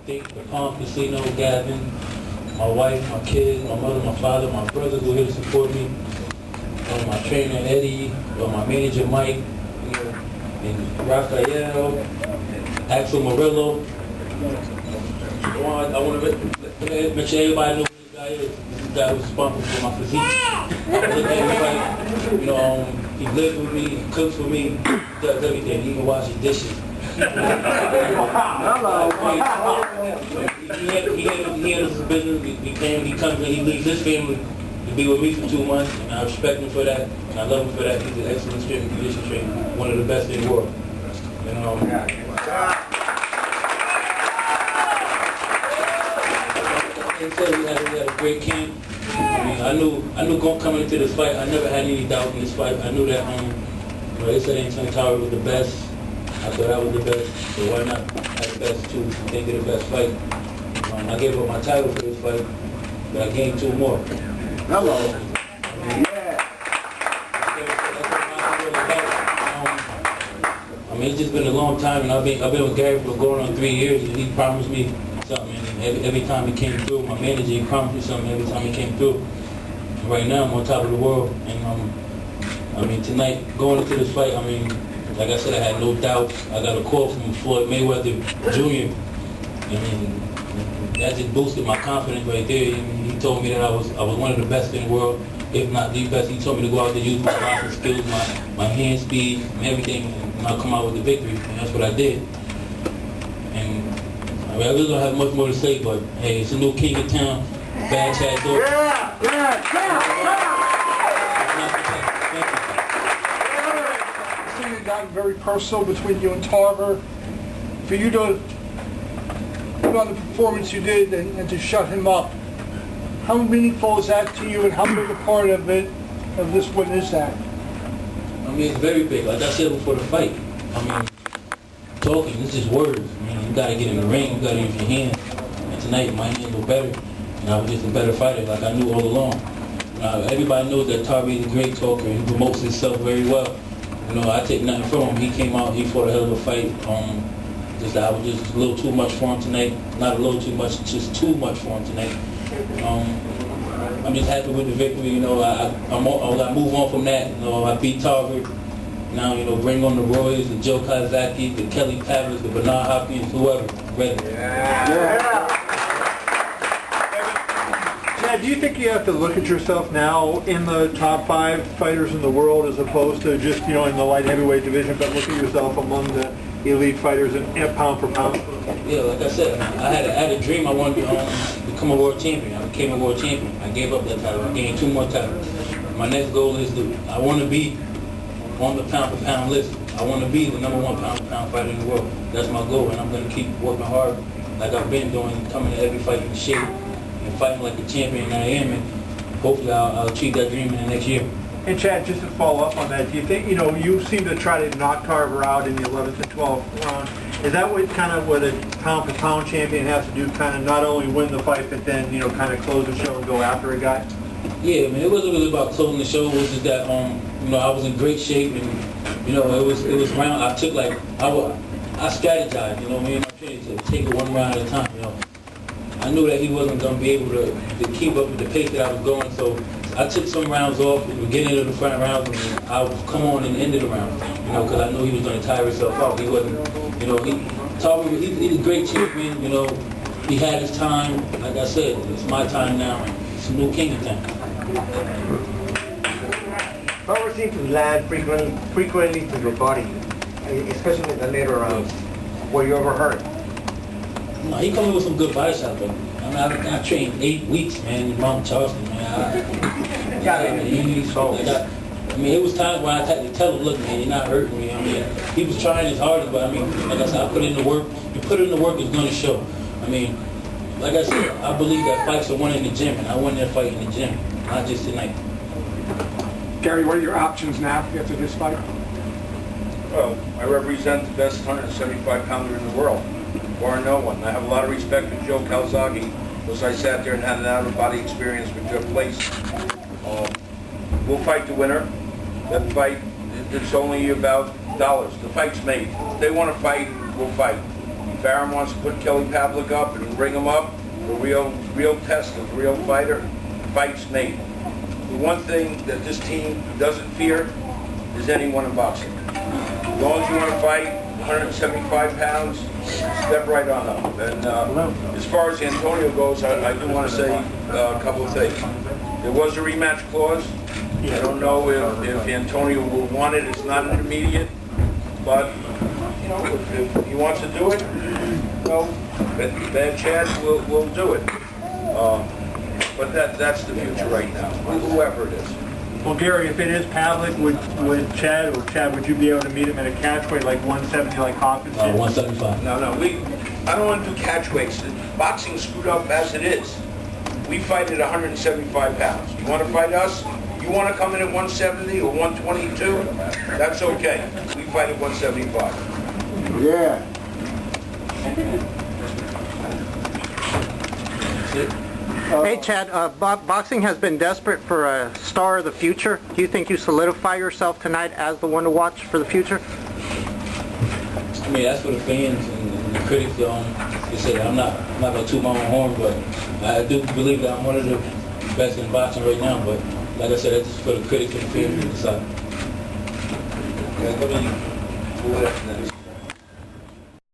the Palm Casino, Gavin, my wife, my kids, my mother, my father, my brothers were here to support me. My trainer Eddie, my manager Mike, and Rafael, Axel Murillo. I want to make sure everybody knows who this guy is. This guy was responsible for my physique. I look at him he lives with me, he cooks for me, he does everything. He even washes dishes. He handles his business. He comes and he leaves his family to be with me for 2 months, and I respect him for that, and I love him for that. He's an excellent strength and condition trainer, one of the best in the world. He said we had a great camp. I knew going coming into this fight, I never had any doubt in this fight. I knew that they said Antonio Tarver was the best. I thought I was the best, so why not have the best too? I think they're the best fight. I gave up my title for this fight, but I gained 2 more. Hello. It's just been a long time, and I've been with Gary for going on 3 years, and he promised me something. And every time he came through, my manager, he promised me something every time he came through. And right now, I'm on top of the world, and tonight, going into this fight, like I said, I had no doubts. I got a call from Floyd Mayweather Jr. That just boosted my confidence right there. He told me that I was one of the best in the world, if not the best. He told me to go out there, use my boxing skills, my hand speed, and everything, and I'll come out with the victory. And that's what I did. And I really don't have much more to say, but hey, it's a new king in town, bad Chad Dawson. Got very personal between you and Tarver. For you to put on the performance you did and to shut him up, how meaningful is that to you, and how big a part of this win is that? It's very big. Like I said before the fight, talking, it's just words. You got to get in the ring, you got to use your hands. And tonight, my hands were better, and I was just a better fighter, like I knew all along. Everybody knows that Tarver is a great talker. He promotes himself very well. I take nothing from him. He came out, he fought a hell of a fight. Just I was just a little too much for him tonight. Not a little too much, just too much for him tonight. I'm just happy with the victory. I move on from that. I beat Tarver. Now, bring on the Roys, the Joe Kazaki, the Kelly Pavlis, the Bernard Hopkins, whoever. Ready. Chad, do you think you have to look at yourself now in the top 5 fighters in the world, as opposed to just, in the light heavyweight division, but look at yourself among the elite fighters in pound for pound? Yeah, like I said, I had a dream. I wanted to become a world champion. I became a world champion. I gave up that title. I gained 2 more titles. My next goal is I want to be on the pound for pound list. I want to be the #1 pound for pound fighter in the world. That's my goal, and I'm going to keep working hard like I've been doing, coming to every fight in shape and fighting like the champion I am, and hopefully I'll achieve that dream in the next year. And Chad, just to follow up on that, do you think, you seem to try to knock Tarver out in the 11th and 12th round. Is that what a pound for pound champion has to do, kind of not only win the fight, but then, kind of close the show and go after a guy? Yeah, it wasn't really about closing the show. It was just that, I was in great shape, and, it was round. I strategized, me and my trainer, to take it 1 round at a time, I knew that he wasn't going to be able to keep up with the pace that I was going, so I took some rounds off at the beginning of the front rounds, and I would come on in the end of the round, because I knew he was going to tire himself out. He wasn't, Tarver, he's a great champion, he had his time. Like I said, it's my time now. It's a new king in town. Tarver seemed to land frequently to your body, especially in the later rounds. Were you ever hurt? No, he come in with some good body shots, but I trained 8 weeks, man, in Mount Charleston, man. It was times when I had to tell him, look, man, you're not hurting me. He was trying his hardest, but like I said, I put in the work. You put in the work, it's going to show. Like I said, I believe that fights are won in the gym, and I won that fight in the gym, not just tonight. Gary, what are your options now after this fight? Well, I represent the best 175-pounder in the world, or no one. I have a lot of respect for Joe Calzaghe, because I sat there and had an out-of-body experience with Jeff Place. We'll fight the winner. That fight, it's only about dollars. The fight's made. If they want to fight, we'll fight. Barron wants to put Kelly Pavlik up and bring him up, a real test of real fighter, fights made. The one thing that this team doesn't fear is anyone in boxing. As long as you want to fight 175 pounds, step right on up. And as far as Antonio goes, I do want to say a couple of things. There was a rematch clause. I don't know if Antonio will want it. It's not an immediate, but you know, if he wants to do it, you know, Bad Chad will do it. But that's the future right now, whoever it is. Well, Gary, if it is Pavlik, would Chad, would you be able to meet him at a catch weight like 170 like Hopkins did? 175. No, I don't want to do catch weights. Boxing's screwed up as it is. We fight at 175 pounds. You want to fight us? You want to come in at 170 or 122? That's okay. We fight at 175. Yeah. Hey Chad, boxing has been desperate for a star of the future. Do you think you solidify yourself tonight as the one to watch for the future? I mean, that's for the fans and the critics. They say I'm not gonna toot my own horn, but I do believe that I'm one of the best in boxing right now. But like I said, that's just for the critics and the fans to decide. Yeah, let me